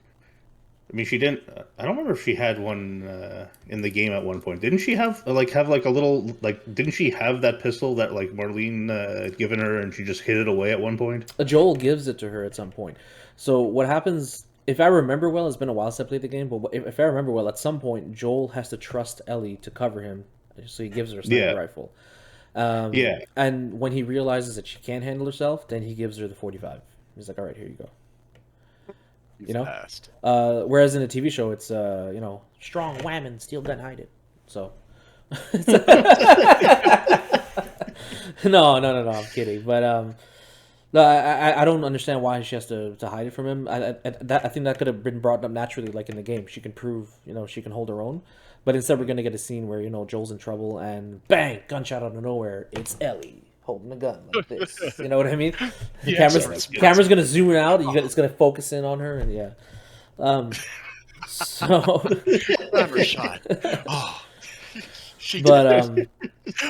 I mean, she didn't. I don't remember if she had one in the game at one point. Didn't she have a little like? Didn't she have that pistol that like Marlene had given her, and she just hid it away at one point? Joel gives it to her at some point. So what happens? If I remember well, it's been a while since I played the game, but if I remember well, at some point Joel has to trust Ellie to cover him, so he gives her a sniper rifle. And when he realizes that she can't handle herself, then he gives her the 45. He's like, "All right, here you go." Whereas in a TV show, it's strong whammon, steel gun, hide it. So, no, I'm kidding. But No, I don't understand why she has to hide it from him. I think that could have been brought up naturally, like in the game. She can prove, she can hold her own. But instead, we're gonna get a scene where Joel's in trouble and bang, gunshot out of nowhere. It's Ellie holding a gun like this. You know what I mean? The camera's gonna zoom out. It's gonna focus in on her, and yeah. So. Never shot. Oh.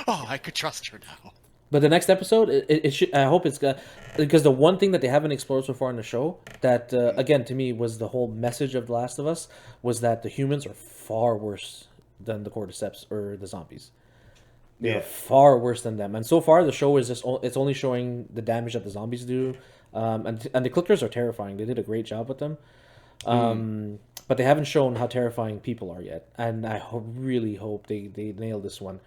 I could trust her now. But the next episode, it should. I hope it's got, because the one thing that they haven't explored so far in the show that again to me was the whole message of The Last of Us was that the humans are far worse than the cordyceps or the zombies. They're far worse than them, and so far the show is it's only showing the damage that the zombies do, and the clickers are terrifying. They did a great job with them. But they haven't shown how terrifying people are yet, and I really hope they nail this one.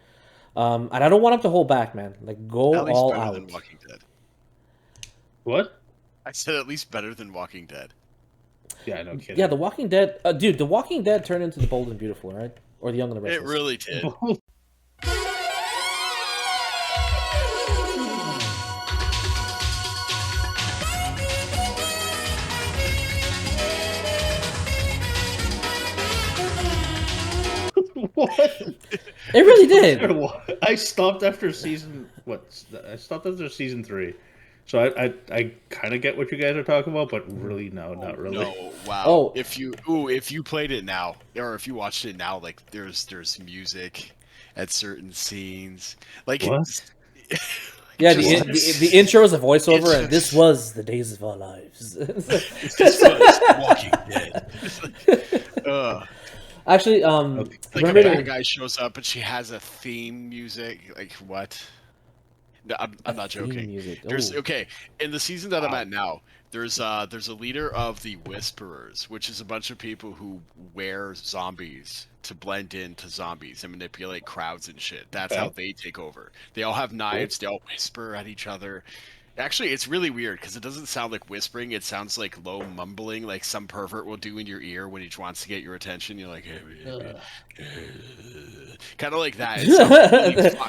And I don't want them to hold back, man. Like, go at least all better out. Than Walking Dead. What? I said at least better than Walking Dead. Yeah, no kidding. Yeah, The Walking Dead, dude. The Walking Dead turned into The Bold and Beautiful, right? Or The Young and the Restless. It really did. What? It really did. I stopped after season. I stopped after season 3. So I kind of get what you guys are talking about, but really no, not really. No, wow. Oh. If you played it now, or if you watched it now, like there's music at certain scenes, like what? Yeah, the intro is a voiceover, and this was the days of our lives. This was Walking Dead. Actually, like a bad guy shows up and she has a theme music. Like what? No, I'm not joking. There's in the season that I'm at now. There's a leader of the Whisperers, which is a bunch of people who wear zombies to blend into zombies and manipulate crowds and shit. That's how they take over. They all have knives. They all whisper at each other. Actually, it's really weird because it doesn't sound like whispering. It sounds like low mumbling, like some pervert will do in your ear when he wants to get your attention. You're like, kind of like that.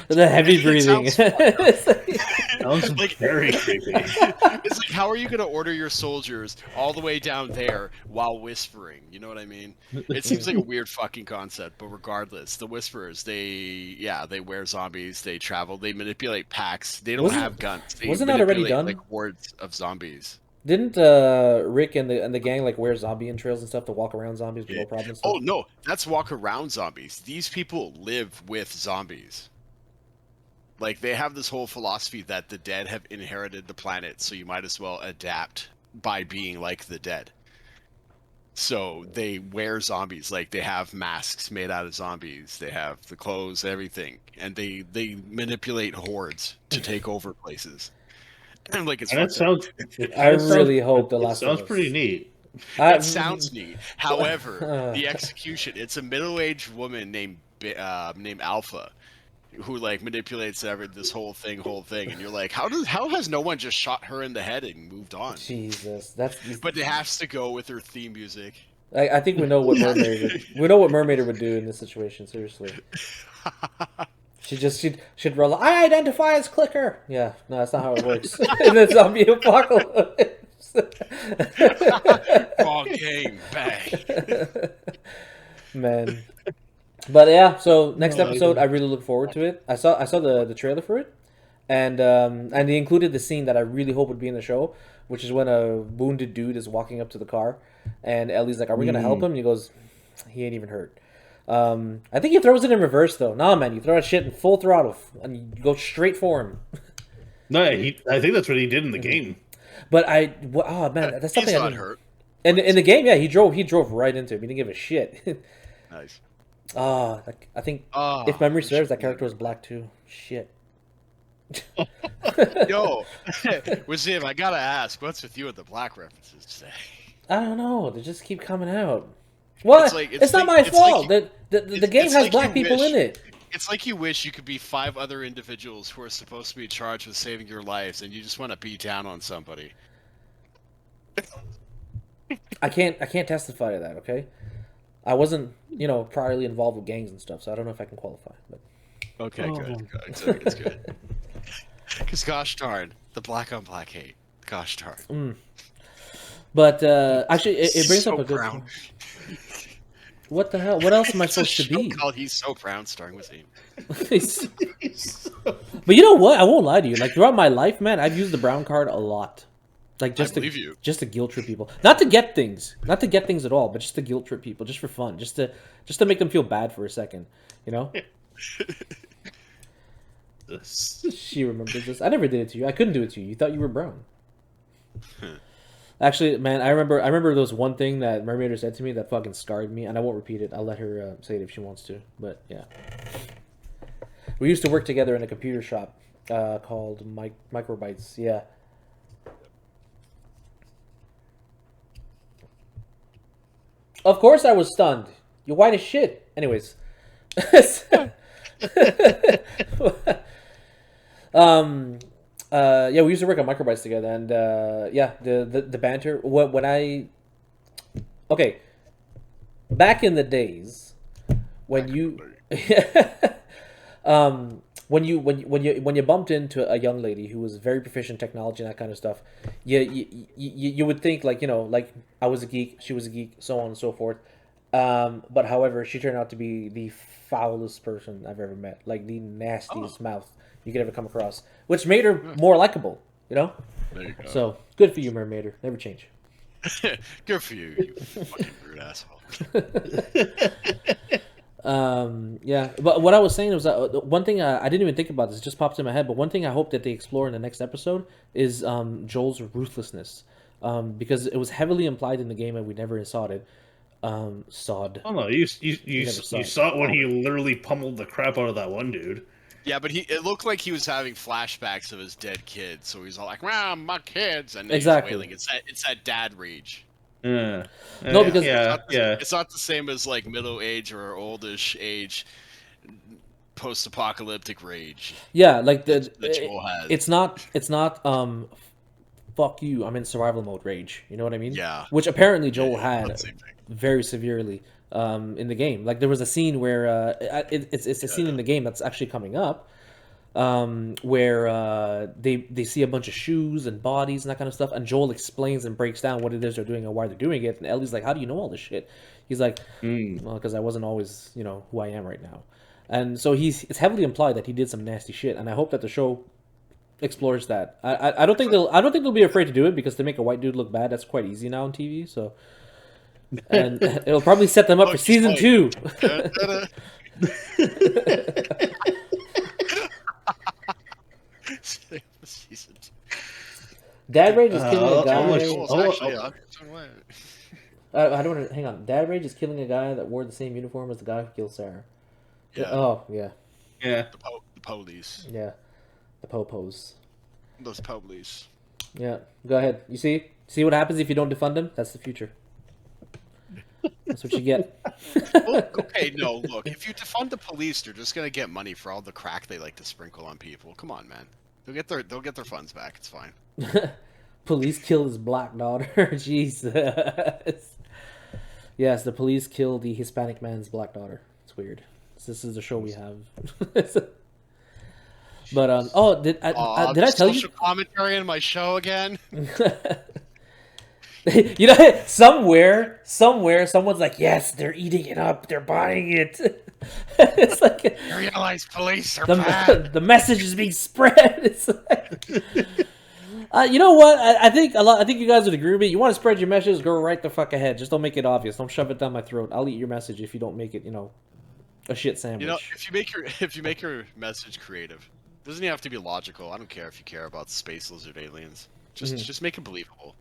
The heavy breathing. That was like very creepy. It's like, how are you going to order your soldiers all the way down there while whispering? You know what I mean? It seems like a weird fucking concept, but regardless, the Whisperers, they wear zombies, they travel, they manipulate packs, they don't have guns. Wasn't that already done? Like hordes of zombies. Didn't Rick and the gang like wear zombie entrails and stuff to walk around zombies with no problem? Oh no, that's walk around zombies. These people live with zombies. Like they have this whole philosophy that the dead have inherited the planet, so you might as well adapt by being like the dead. So they wear zombies, like they have masks made out of zombies. They have the clothes, everything, and they manipulate hordes to take over places. And like it's. That sounds. I really hope The Last of Us. Sounds pretty neat. It sounds neat. However, the execution. It's a middle-aged woman named Alpha, who like manipulates this whole thing, and you're like, how has no one just shot her in the head and moved on? Jesus, But it has to go with her theme music. I think we know what Mermaider would do in this situation. Seriously, she'd roll. I identify as Clicker. Yeah, no, that's not how it works in the zombie apocalypse. Wrong game, bang. Man. But yeah, so next episode, I really look forward to it. I saw the trailer for it, and they included the scene that I really hope would be in the show, which is when a wounded dude is walking up to the car, and Ellie's like, "Are we gonna help him?" And he goes, "He ain't even hurt." I think he throws it in reverse though. Nah, man, you throw that shit in full throttle and you go straight for him. No, I think that's what he did in the game. But man, that's something He's I not didn't hurt. And in the game, yeah, he drove right into him. He didn't give a shit. Nice. I think if memory serves, that character was black too. Shit. Yo, Wazim, I gotta ask, what's with you with the black references today? I don't know. They just keep coming out. What? It's not my fault. The game has black people in it. It's like you wish you could be 5 other individuals who are supposed to be charged with saving your lives, and you just want to beat down on somebody. I can't testify to that. Okay, I wasn't priorly involved with gangs and stuff, so I don't know if I can qualify. But okay, good. It's good. Because gosh darn, the black on black hate. Gosh darn. But actually, it brings so up a good brown. point. What the hell? What else am I It's a supposed to show be? called He's So Brown, starring with him. But you know what? I won't lie to you. Like throughout my life, man, I've used the brown card a lot. Like just to guilt trip people, not to get things at all, but just to guilt trip people, just for fun, just to make them feel bad for a second, you know. She remembers this. I never did it to you. I couldn't do it to you. You thought you were brown. Actually, man, I remember there was one thing that Mermaider said to me that fucking scarred me, and I won't repeat it. I'll let her say it if she wants to. But yeah, we used to work together in a computer shop called Microbytes. Yeah. Of course I was stunned. You're white as shit. Anyways. Yeah, we used to work on Microbytes together, and yeah, the banter. Okay, back in the days when when you bumped into a young lady who was very proficient in technology and that kind of stuff, you would think like, you know, like I was a geek, she was a geek, so on and so forth. But however, she turned out to be the foulest person I've ever met, like the nastiest mouth you could ever come across, which made her more likable, you know. There you go. So good for you, Mermaider. Never change. Good for you, you fucking rude asshole. Yeah, but what I was saying was that one thing I didn't even think about this, it just popped in my head, but one thing I hope that they explore in the next episode is Joel's ruthlessness, because it was heavily implied in the game and we never saw it. Sod. Oh no, you saw it when he literally pummeled the crap out of that one dude. Yeah, but it looked like he was having flashbacks of his dead kids, so he's all like, "Wow, my kids," and exactly. He's wailing. It's that dad rage. No, because it's not the same as like middle age or oldish age, post-apocalyptic rage. Yeah, like that Joel has. It's not fuck you, I'm in survival mode rage. You know what I mean? Yeah. Which apparently Joel had very severely in the game. Like there was a scene where it's a scene in the game that's actually coming up, where they see a bunch of shoes and bodies and that kind of stuff, and Joel explains and breaks down what it is they're doing and why they're doing it. And Ellie's like, "How do you know all this shit?" He's like, "Well, because I wasn't always, you know, who I am right now." And so it's heavily implied that he did some nasty shit, and I hope that the show explores that. I don't think they'll be afraid to do it, because to make a white dude look bad, that's quite easy now on TV. So, and it'll probably set them up for season 2. Dad Rage is killing a guy. I don't want to hang on. Dad Rage is killing a guy that wore the same uniform as the guy who killed Sarah. Yeah. Oh yeah. Yeah. The police. Yeah. The popos. Those police. Yeah. Go ahead. You see what happens if you don't defund them? That's the future. That's what you get. Well, okay, no, look. If you defund the police, they're just gonna get money for all the crack they like to sprinkle on people. Come on, man. They'll get their funds back. It's fine. Police killed his black daughter. Jesus. Yes, the police killed the Hispanic man's black daughter. It's weird. This is the show we have. But did I tell you? Social commentary in my show again. You know, somewhere, someone's like, "Yes, they're eating it up. They're buying it." It's like you realize police are bad. The message is being spread. It's like, you know what? I think you guys would agree with me. You want to spread your message? Go right the fuck ahead. Just don't make it obvious. Don't shove it down my throat. I'll eat your message if you don't make it, you know, a shit sandwich. You know, if you make your message creative, it doesn't even have to be logical. I don't care if you care about space lizard aliens. Just make it believable.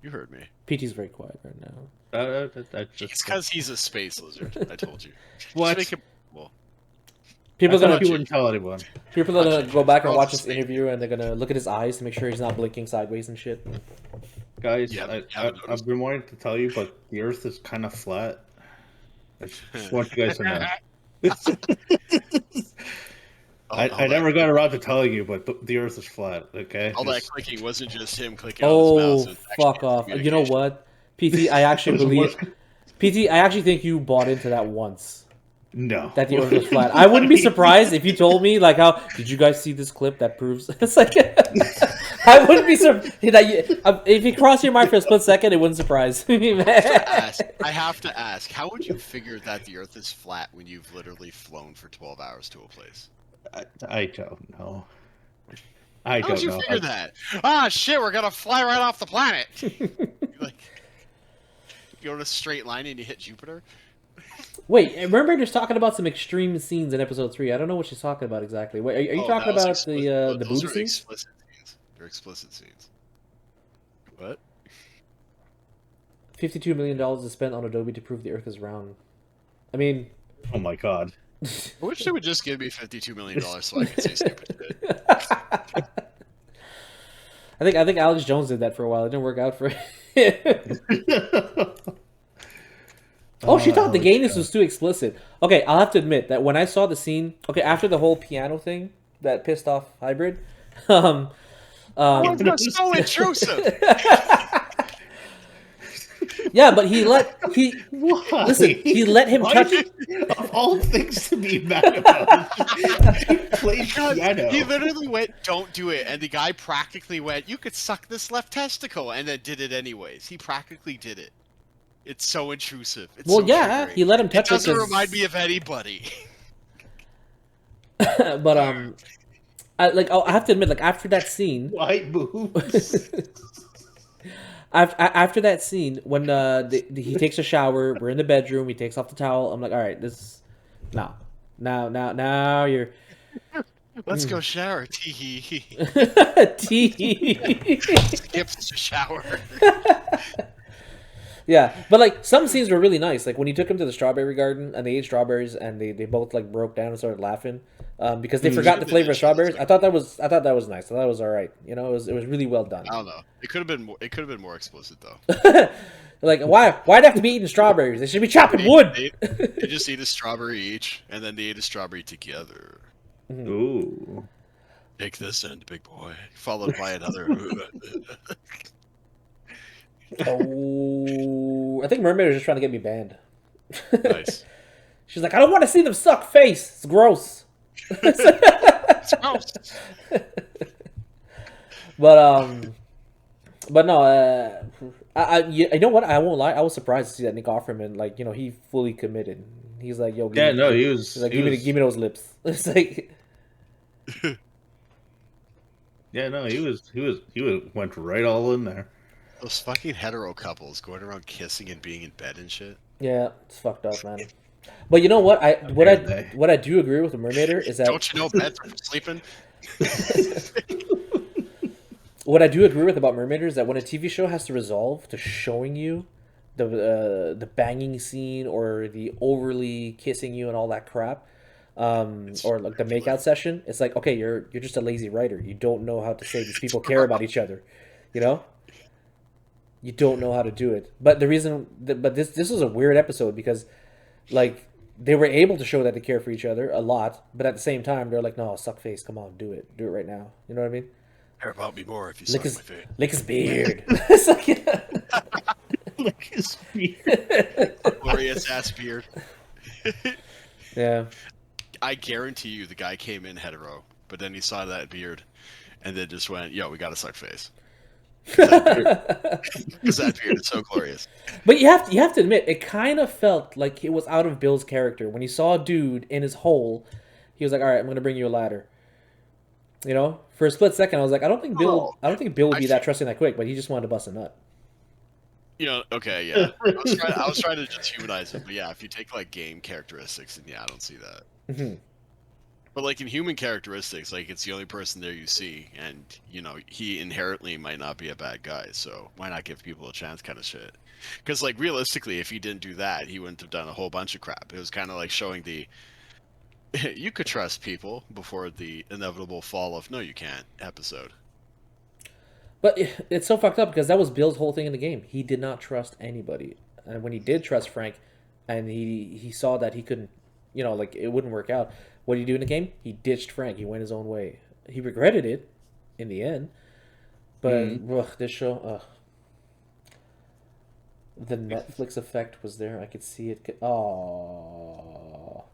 You heard me. PT's very quiet right now. It's because he's a space lizard. I told you. What? Just make it believable. People are you wouldn't tell anyone. People are gonna go back and watch this interview, and they're gonna look at his eyes to make sure he's not blinking sideways and shit. Guys, I've been wanting to tell you, but the Earth is kind of flat. I just want you guys to know. I never got around to telling you, but the Earth is flat. Okay. All that clicking wasn't just him clicking on his mouse. Fuck off! You know what, PT? I actually believe. PT, I actually think you bought into that once. No. That the Earth was flat. I wouldn't be surprised if you told me, like, how did you guys see this clip that proves? It's like I wouldn't be surprised if you cross your mind for a split second. It wouldn't surprise me, man. I have to ask, how would you figure that the Earth is flat when you've literally flown for 12 hours to a place? I don't know. How would you figure that? Ah, shit, we're gonna fly right off the planet. Like, you go in a straight line and you hit Jupiter. Wait, remember just talking about some extreme scenes in episode 3. I don't know what she's talking about exactly. Wait, are you talking about the those boob are scenes? Explicit scenes. They're explicit scenes. What? $52 million is spent on Adobe to prove the Earth is round. I mean, oh my god. I wish they would just give me $52 million so I could say stupid shit. I think Alex Jones did that for a while. It didn't work out for him. Oh, she thought the gayness was too explicit. Okay, I'll have to admit that when I saw the scene, okay, after the whole piano thing that pissed off Hybrid, oh, that's so intrusive. Yeah, but he let him touch. Of all things to be mad about, he played piano. He literally went, "Don't do it," and the guy practically went, "You could suck this left testicle," and then did it anyways. He practically did it. It's so intrusive. It's well, so yeah, triggering. he let him touch it. Doesn't remind me of anybody. But I have to admit, like after that scene, white boobs. After that scene, when he takes a shower, we're in the bedroom, he takes off the towel. I'm like, all right, this, now you're. Let's go shower. Tee. Skips the shower. Yeah, but like some scenes were really nice. Like when he took him to the strawberry garden and they ate strawberries and they both like broke down and started laughing because they forgot the flavor of strawberries. I thought that was nice. I thought that was all right. You know, it was really well done. I don't know. It could have been more explicit though. Like why'd they have to be eating strawberries? They should be chopping wood. They just eat a strawberry each, and then they ate a strawberry together. Ooh. Take this end, big boy. Followed by another. Oh, I think Mermaider was just trying to get me banned. Nice. She's like, I don't want to see them suck face. It's gross. It's gross. But no. You know what? I won't lie. I was surprised to see that Nick Offerman, like, you know, he fully committed. He's like, yo, he was like, give me those lips. It's like. Yeah, no, he went right all in there. Those fucking hetero couples going around kissing and being in bed and shit. Yeah, it's fucked up, man. But you know what? What I do agree with the Mermaider is that. Don't you know beds are for sleeping? What I do agree with about Mermaider is that when a TV show has to resolve to showing you the banging scene or the overly kissing you and all that crap, or like the makeout session, it's like, okay, you're just a lazy writer. You don't know how to say these people care about each other, you know. You don't know how to do it. But the reason, but this was a weird episode because, like, they were able to show that they care for each other a lot, but at the same time, they're like, no, suck face, come on, do it right now. You know what I mean? Care about me more if you suck my face. Lick his beard. It's like, Lick his beard. Glorious ass beard. Yeah. I guarantee you the guy came in hetero, but then he saw that beard, and then just went, yo, we gotta suck face. Because that beard is so glorious. But you have to admit, it kind of felt like it was out of Bill's character. When he saw a dude in his hole, he was like, all right, I'm going to bring you a ladder. You know? For a split second, I was like, I don't think Bill would be that trusting that quick, but he just wanted to bust a nut. You know, okay, yeah. I was trying to just humanize it, but yeah, if you take, like, game characteristics, then yeah, I don't see that. Mm-hmm. But, like, in human characteristics, like, it's the only person there you see, and, you know, he inherently might not be a bad guy, so why not give people a chance kind of shit? Because, like, realistically, if he didn't do that, he wouldn't have done a whole bunch of crap. It was kind of like showing the, you could trust people before the inevitable fall of, no, you can't, episode. But it's so fucked up because that was Bill's whole thing in the game. He did not trust anybody. And when he did trust Frank, and he saw that he couldn't, you know, like, it wouldn't work out, what did he do in the game? He ditched Frank. He went his own way. He regretted it in the end. But this show, the Netflix effect was there. I could see it. Oh,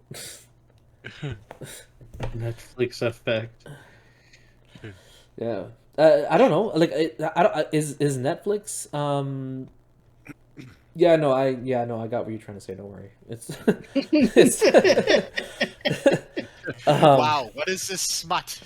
Netflix effect. Yeah. I don't know. Like, I don't. Is Netflix? Yeah. No. I got what you're trying to say. Don't worry. It's. Wow. What is this smut?